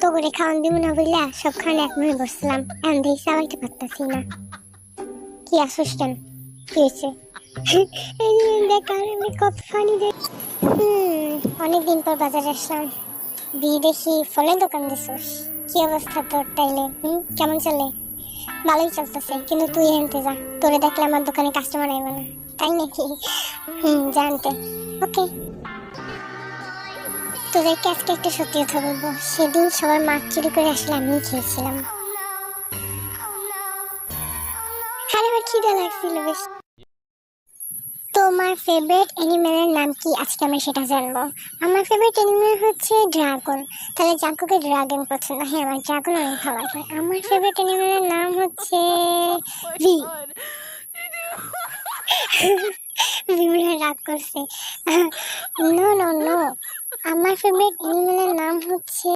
তো করে খাওয়ান দিব না বললা সব খান এক মনে বসছিলাম, এখন দেখি চালাইতে পারতাছি না। কি আসুস কেন, কি হয়েছে? এই যে দেখ আমি কত ফানি দেখ। অনেকদিন পর বাজারে আসলাম, দিয়ে দেখি ফলের দোকান দিছিস। কি অবস্থা তোর তাইলে? কেমন চলে? ভালোই চলতেছে, কিন্তু তুই হেনতে যা, তোরে দেখলে আমার দোকানে কাস্টমার আইবে না। তাই নাকি? জানতে। ওকে। তোদেরকে আজকে একটা সত্যি কথা বলবো, সেদিন সবার মাছ চুরি করে আসলে আমি খেয়েছিলাম। আরে আমার খিদে লাগছিল বেশ। তোমার ফেভারিট অ্যানিমেলের নাম কি? আজকে আমি সেটা জানবো। আমার ফেভারিট অ্যানিমেল হচ্ছে ড্রাগন। তাহলে জাঙ্কুকে ড্রাগন পছন্দ? হ্যাঁ, আমার ড্রাগন অনেক ভালো লাগে। আমার ফেভারিট অ্যানিমেলের নাম হচ্ছে ভি। বিমলা রাগ করছে। নো নো নো, আমার ফেভারিট অ্যানিমেলের নাম হচ্ছে